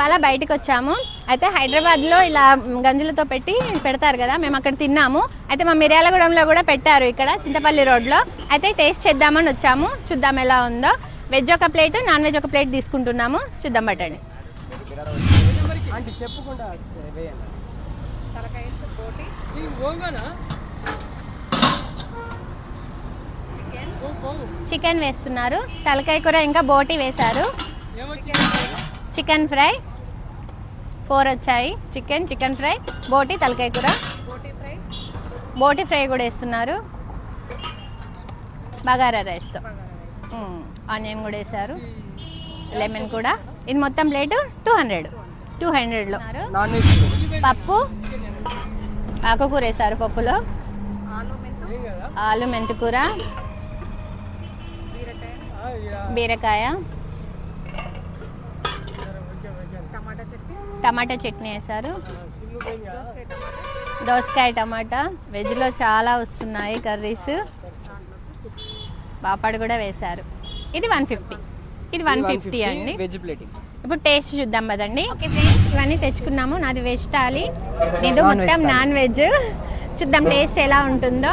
ఇవాళ బయటకు వచ్చాము. అయితే హైదరాబాద్లో ఇలా గంజులతో పెడతారు కదా, మేము అక్కడ తిన్నాము. అయితే మా మిర్యాలగూడెంలో కూడా పెట్టారు, ఇక్కడ చింతపల్లి రోడ్లో. అయితే టేస్ట్ చేద్దామని వచ్చాము, చూద్దాం ఎలా ఉందో. వెజ్ ఒక ప్లేట్, నాన్ వెజ్ ఒక ప్లేట్ తీసుకుంటున్నాము, చూద్దాం పట్టండి. చికెన్ వేస్తున్నారు, తలకాయ కూర ఇంకా బోటి వేశారు. చికెన్ ఫ్రై 4 వచ్చాయి. చికెన్ ఫ్రై, బోటి, తలకాయ కూర, బోటి ఫ్రై కూడా వేస్తున్నారు. బగారా రైస్తో ఆనియన్ కూడా వేశారు, లెమన్ కూడా. ఇది మొత్తం ప్లేటు 200లో. పప్పు, ఆకుకూర వేశారు పప్పులో, ఆలు మెంతి కూర, బీరకాయ, టమాటా చట్నీ వేశారు, దోసకాయ టమాటా. వెజ్లో చాలా వస్తున్నాయి కర్రీస్. పాపడ్ కూడా వేశారు. ఇది 150. ఇది 150 అండి. ఇప్పుడు టేస్ట్ చూద్దాం కదండి. ఓకే ఫ్రెండ్స్, ఇవన్నీ తెచ్చుకున్నాము. నాది వెజ్ థాలీ, ఇది మొత్తం నాన్ వెజ్. చూద్దాం టేస్ట్ ఎలా ఉంటుందో.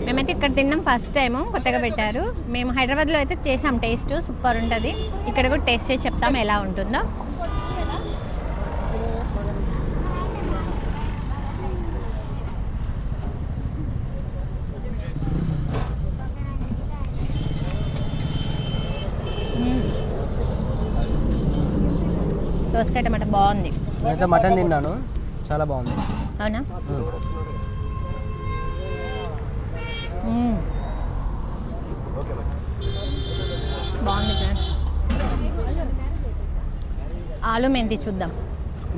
మేమైతే ఇక్కడ తిన్నాం ఫస్ట్ టైము, కొత్తగా పెట్టారు. మేము హైదరాబాద్లో అయితే చేసాం, టేస్ట్ సూపర్ ఉంటుంది. ఇక్కడ కూడా టేస్ట్ చేసి చెప్తాం ఎలా ఉంటుందో. దోసకాయ టమాటా బాగుంది. నేనైతే మటన్ తిన్నాను, చాలా బాగుంది. అవునా? బాగుంది ఫ్రెండ్స్. ఆలు మెంతి చూద్దాం.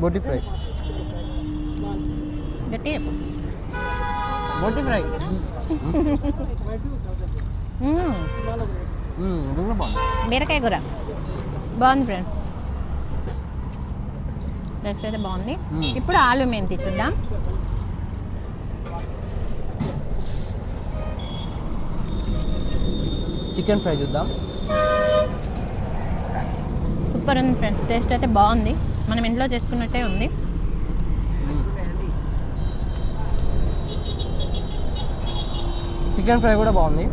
బోటి ఫ్రై, బోటి ఫ్రై బీరకాయ కూర బాగుంది ఫ్రెండ్స్, టేస్ట్ అయితే బాగుంది. ఇప్పుడు ఆలు మెంతి చూద్దాం. చికెన్ ఫ్రై చూద్దాం. సూపర్ ఉంది ఫ్రెండ్స్, టేస్ట్ అయితే బాగుంది. మనం ఇంట్లో చేసుకున్నట్టే ఉంది. చికెన్ ఫ్రై కూడా బాగుంది.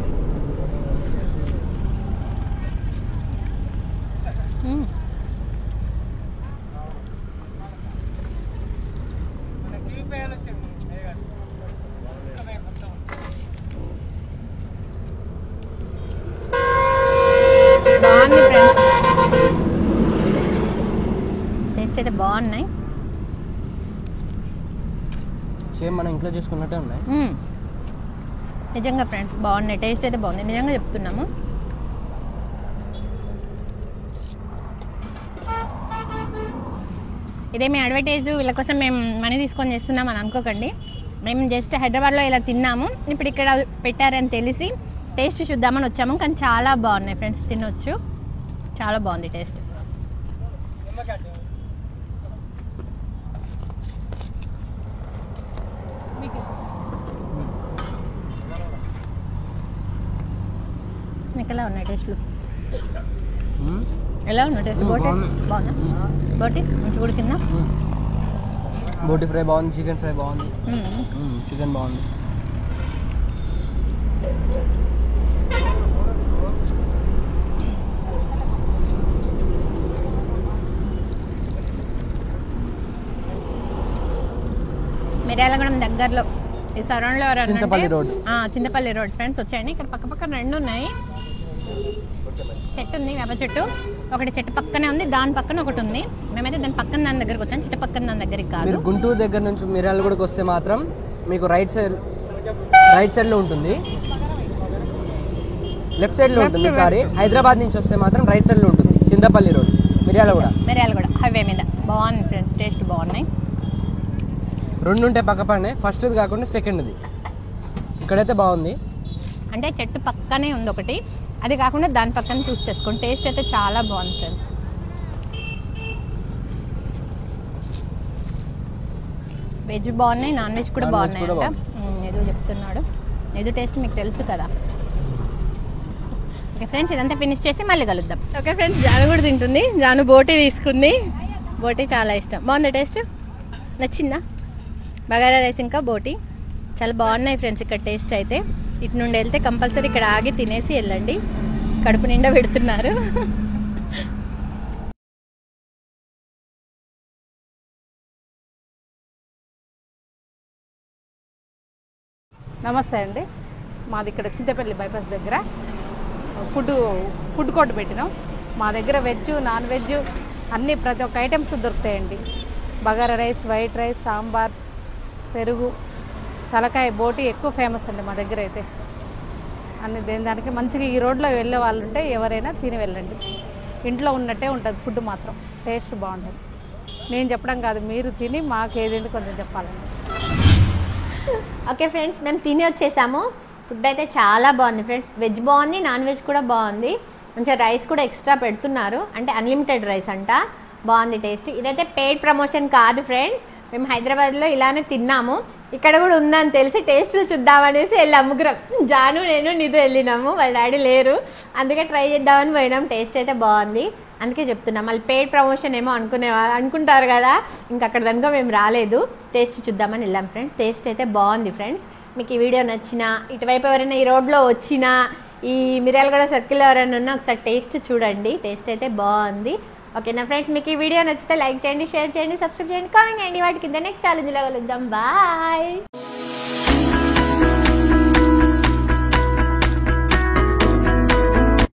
బాగుంది ఫ్రెండ్స్, టేస్ట్ అయితే బాగున్నాయి. సేమ్ మనం ఇంట్లో చేసుకున్నట్టే ఉన్నాయి. నిజంగా ఫ్రెండ్స్ బాగున్నాయి, టేస్ట్ అయితే బాగుంది, నిజంగా చెప్తున్నాము. ఇదేమి అడ్వర్టైజ్ వీళ్ళ కోసం మేము మనీ తీసుకొని చేస్తున్నాం అని అనుకోకండి. మేము జస్ట్ హైదరాబాద్లో ఇలా తిన్నాము, ఇప్పుడు ఇక్కడ పెట్టారని తెలిసి టేస్ట్ చూద్దామని వచ్చాము. కానీ చాలా బాగున్నాయి ఫ్రెండ్స్, తినొచ్చు, చాలా బాగుంది టేస్ట్. నీకు ఎలా ఉన్నాయి టేస్ట్లు? ఎలా ఉన్నాయి టేస్ట్? బోటి బాగుందా? బోటి మంచిగా ఉడికిందా? బోటి ఫ్రై బాగుంది, చికెన్ ఫ్రై బాగుంది, చికెన్ బాగుంది. మిర్యాలగూడెం దగ్గరలో ఈ సరౌండ్లో చింతపల్లి రోడ్ ఫ్రెండ్స్ వచ్చాయండి. ఇక్కడ పక్క 2 ఉన్నాయి. చెట్టు ఉంది, వేప చెట్టు. ఒకటి చెట్టు పక్కనే ఉంది, దాని పక్కన ఒకటి ఉంది. మేమైతే దాని పక్కన దాని దగ్గరకు వచ్చాం, చెట్టు పక్కన దాని దగ్గరికి కాదు. మీరు గుంటూరు దగ్గర నుంచి మిర్యాలగూడకి వస్తే మాత్రం మీకు రైట్ సైడ్లో ఉంటుంది, లెఫ్ట్ సైడ్లో ఉంటుంది. సారీ, హైదరాబాద్ నుంచి వస్తే మాత్రం రైట్ సైడ్లో ఉంటుంది. చింతపల్లి రోడ్, మిర్యాలగూడ హైవే మీద. బాగుంది ఫ్రెండ్స్, టేస్ట్ బాగున్నాయి. 2 ఉంటాయి పక్కనే, ఫస్ట్ది కాకుండా సెకండ్ది. ఇక్కడైతే బాగుంది, అంటే చెట్టు పక్కనే ఉంది ఒకటి, అది కాకుండా దాని పక్కన చూస్ చేసుకోండి. టేస్ట్ అయితే చాలా బాగుంది ఫ్రెండ్స్. వెజ్ బాగున్నాయి, నాన్ వెజ్ కూడా బాగున్నాయి అంట. ఏదో చెప్తున్నాడు, ఏదో టేస్ట్ మీకు తెలుసు కదా. ఓకే ఫ్రెండ్స్, ఇదంతా ఫినిష్ చేసి మళ్ళీ కలుద్దాం. ఓకే ఫ్రెండ్స్, జాను కూడా తింటుంది. జాను బోటి తీసుకుంది, బోటి చాలా ఇష్టం. బాగుందా టేస్ట్? నచ్చిందా? బగారా రైస్ ఇంకా బోటి చాలా బాగున్నాయి ఫ్రెండ్స్. ఇక్కడ టేస్ట్ అయితే ఇటు నుండి వెళ్తే కంపల్సరీ ఇక్కడ ఆగి తినేసి వెళ్ళండి. కడుపు నిండా పెడుతున్నారు. నమస్తే అండి. మాది ఇక్కడ చింతపల్లి బైపాస్ దగ్గర ఫుడ్ కోర్ట్ పెట్టినాం. మా దగ్గర వెజ్ నాన్ వెజ్ అన్నీ ప్రతి ఒక్క ఐటమ్స్ దొరుకుతాయండి. Bagara rice, white rice, sambar, పెరుగు, తలకాయ, బోటి ఎక్కువ ఫేమస్ అండి మా దగ్గర అయితే. అన్ని దానికి మంచిగా ఈ రోడ్లో వెళ్ళే వాళ్ళు ఉంటే ఎవరైనా తిని వెళ్ళండి. ఇంట్లో ఉన్నట్టే ఉంటుంది ఫుడ్, మాత్రం టేస్ట్ బాగుంటుంది. నేను చెప్పడం కాదు, మీరు తిని మాకు ఏదేంటి కొంచెం చెప్పాలండి. ఓకే ఫ్రెండ్స్, మేము తిని వచ్చేసాము. ఫుడ్ అయితే చాలా బాగుంది ఫ్రెండ్స్. వెజ్ బాగుంది, నాన్ వెజ్ కూడా బాగుంది. మంచిగా రైస్ కూడా ఎక్స్ట్రా పెడుతున్నారు, అంటే అన్లిమిటెడ్ రైస్ అంట. బాగుంది టేస్ట్. ఇదైతే పెయిడ్ ప్రమోషన్ కాదు ఫ్రెండ్స్. మేము హైదరాబాద్లో ఇలానే తిన్నాము, ఇక్కడ కూడా ఉందని తెలిసి టేస్ట్లు చూద్దామనేసి వెళ్ళాము. ముగ్గురం, జాను, నేను, నిధు వెళ్ళినాము. వాళ్ళ డాడీ లేరు, అందుకే ట్రై చేద్దామని పోయినాం. టేస్ట్ అయితే బాగుంది, అందుకే చెప్తున్నాం. మళ్ళీ పెయిడ్ ప్రమోషన్ ఏమో అనుకుంటారు కదా, ఇంకా అక్కడ దానికో మేము రాలేదు. టేస్ట్ చూద్దామని వెళ్ళాం ఫ్రెండ్స్. టేస్ట్ అయితే బాగుంది ఫ్రెండ్స్. మీకు ఈ వీడియో నచ్చినా, ఇటువైపు ఎవరైనా ఈ రోడ్లో వచ్చినా, ఈ మిర్యాలగూడ సర్కిల్లో ఎవరైనా ఉన్నా ఒకసారి టేస్ట్ చూడండి. టేస్ట్ అయితే బాగుంది. ఓకేనా ఫ్రెండ్స్, మీకు ఈ వీడియో నచ్చితే లైక్ చేయండి, షేర్ చేయండి, సబ్స్క్రైబ్ చేయండి, కామెంట్ చేయండి. వాటి కింద నెక్స్ట్ ఛాలెంజ్లో కలుద్దాం. బాయ్.